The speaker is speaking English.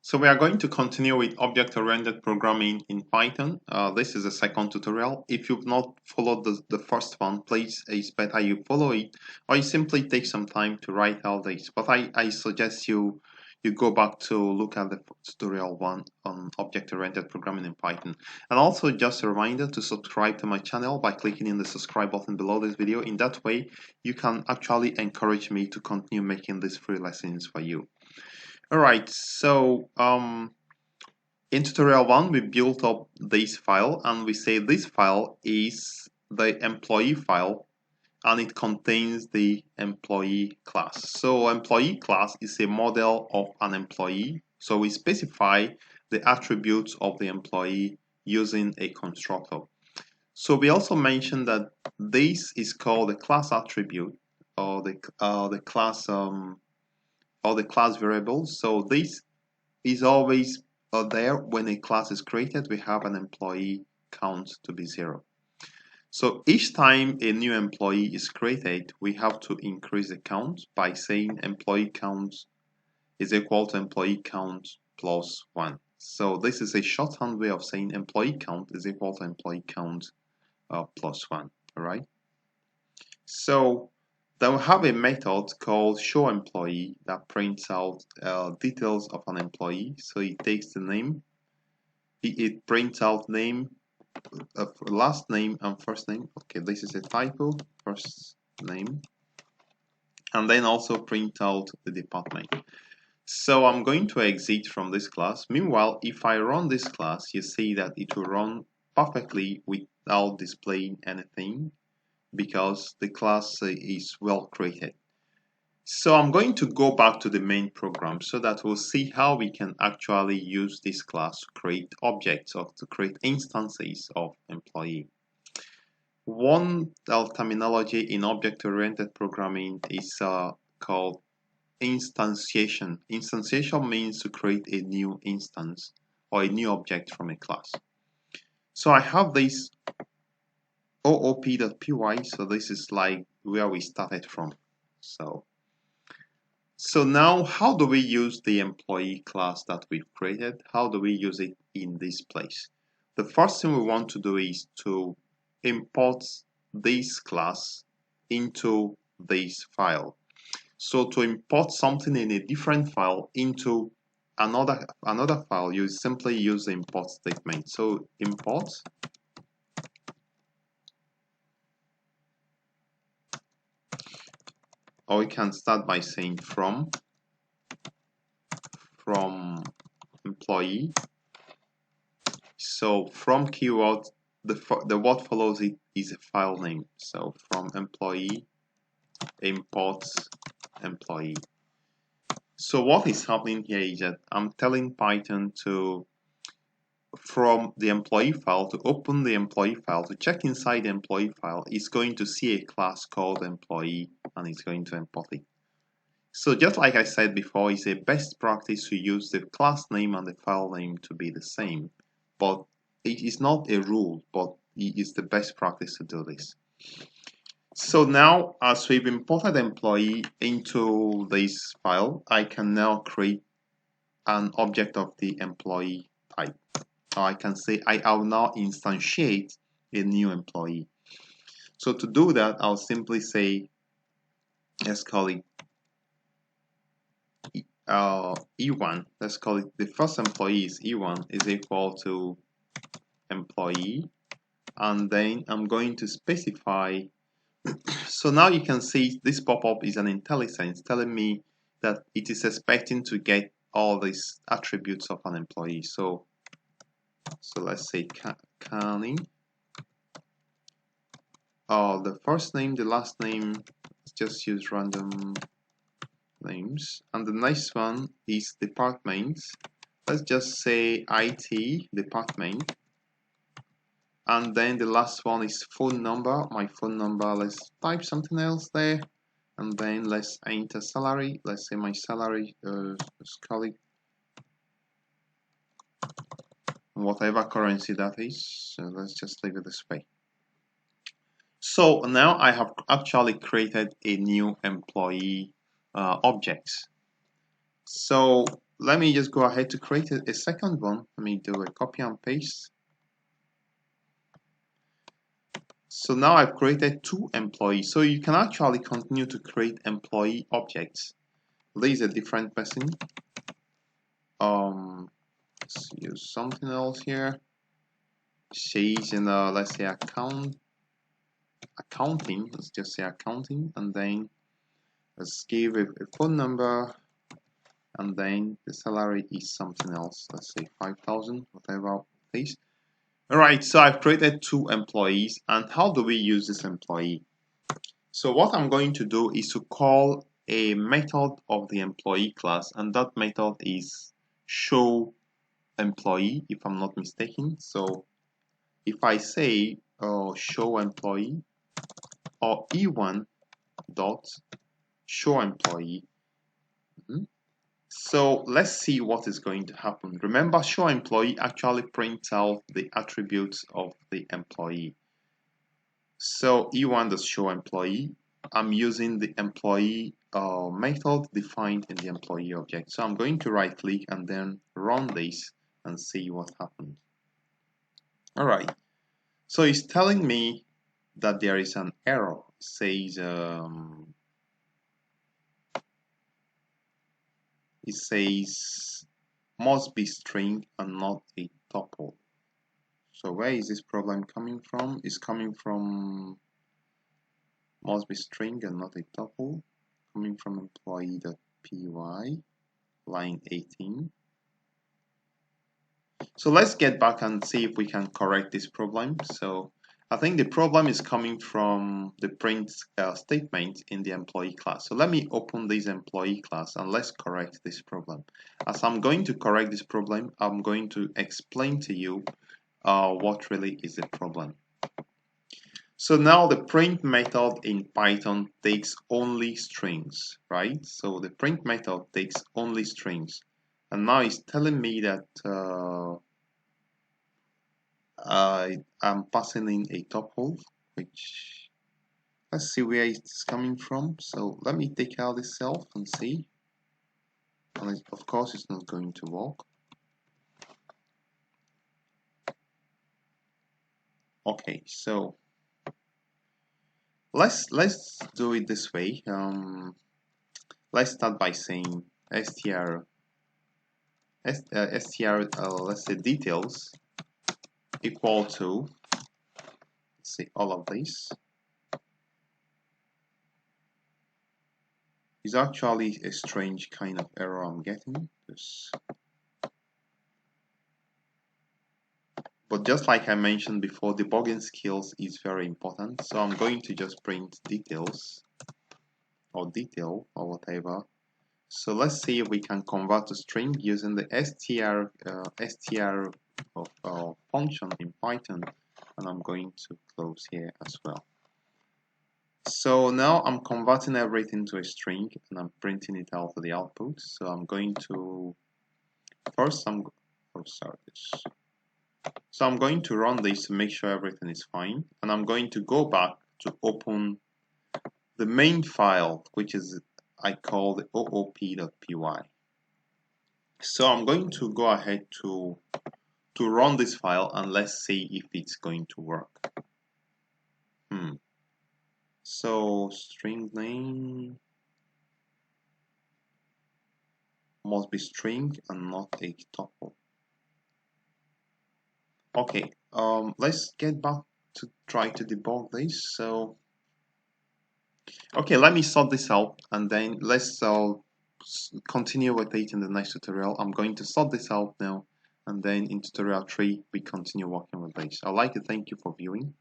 So we are going to continue with object-oriented programming in Python. This is the second tutorial. If you've not followed the first one, please, it's better you follow it, or you simply take some time to write all this. But I suggest you go back to look at the tutorial one on object-oriented programming in Python. And also just a reminder to subscribe to my channel by clicking in the subscribe button below this video. In that way, you can actually encourage me to continue making these free lessons for you. All right, so in tutorial one, we built up this file and we say this file is the employee file and it contains the employee class. So employee class is a model of an employee. So we specify the attributes of the employee using a constructor. So we also mentioned that this is called the class attribute or the class or the class variable. So this is always there when a class is created. We have an employee count to be 0. So each time a new employee is created, we have to increase the count by saying employee count is equal to employee count plus 1. So this is a shorthand way of saying employee count is equal to employee count plus 1. All right. So then we have a method called showEmployee that prints out details of an employee. So it takes the name, it prints out name, last name and first name. Okay, this is a typo, first name, and then also print out the department. So I'm going to exit from this class. Meanwhile, if I run this class, you see that it will run perfectly without displaying anything, because the class is well created. So I'm going to go back to the main program so that we'll see how we can actually use this class to create objects or to create instances of employee. One terminology in object-oriented programming is called instantiation. Instantiation means to create a new instance or a new object from a class. So I have this oop.py, so this is like where we started from. So now how do we use the employee class that we've created? How do we use it in this place? The first thing we want to do is to import this class into this file. So to import something in a different file into another file, you simply use the import statement. So import or we can start by saying from employee. So from keyword, the what follows it is a file name. So from employee import employee. So what is happening here is that I'm telling Python to, from the employee file, to open the employee file, to check inside the employee file. It's going to see a class called employee and it's going to import it. So just like I said before, it's a best practice to use the class name and the file name to be the same, but it is not a rule, but it is the best practice to do this. So now, as we've imported employee into this file, I can now create an object of the employee type. Or I can say I'll now instantiate a new employee. So to do that, I'll simply say, let's call it E1. Let's call it the first employee is E1 is equal to employee, and then I'm going to specify. So now you can see this pop-up is an IntelliSense telling me that it is expecting to get all these attributes of an employee. So let's say Kani. The first name, the last name, let's just use random names. And the next one is department. Let's just say IT department. And then the last one is phone number. My phone number, let's type something else there. And then let's enter salary. Let's say my salary, let's call it whatever currency that is. So let's just leave it this way. So now I have actually created a new employee object. So let me just go ahead to create a second one. Let me do a copy and paste. So now I've created 2 employees. So you can actually continue to create employee objects. There is a different person. Let's use something else here. She's in let's say accounting. Let's just say accounting, and then let's give a phone number, and then the salary is something else. Let's say 5,000, whatever, please. All right, so I've created 2 employees, and how do we use this employee? So what I'm going to do is to call a method of the employee class, and that method is show employee, if I'm not mistaken. So if I say show employee or e1 dot show employee, so let's see what is going to happen. Remember, show employee actually prints out the attributes of the employee. So e1 does show employee. I'm using the employee method defined in the employee object. So I'm going to right click and then run this and see what happens. All right. So it's telling me that there is an error. It says must be string and not a tuple. So where is this problem coming from? It's coming from must be string and not a tuple, coming from employee.py, line 18. So let's get back and see if we can correct this problem. So I think the problem is coming from the print statement in the employee class. So let me open this employee class and let's correct this problem. As I'm going to correct this problem, I'm going to explain to you what really is the problem. So now the print method in Python takes only strings, right? So the print method takes only strings. And now it's telling me that I'm passing in a tuple, which let's see where it's coming from. So let me take out this self and see. And of course, it's not going to work. Okay, so let's do it this way. Let's start by saying str let's say details equal to, let's say all of this is actually a strange kind of error I'm getting. But just like I mentioned before, debugging skills is very important. So I'm going to just print details or detail or whatever. So let's see if we can convert to string using the str function in Python. And I'm going to close here as well. So now I'm converting everything to a string and I'm printing it out for the output. So I'm going to So I'm going to run this to make sure everything is fine, and I'm going to go back to open the main file, which is I call the oop.py. So I'm going to go ahead to run this file and let's see if it's going to work. So string name must be string and not a tuple. Okay, let's get back to try to debug this. So, okay, let me sort this out and then let's continue with it in the next tutorial. I'm going to sort this out now, and then in tutorial 3 we continue working with this. I'd like to thank you for viewing.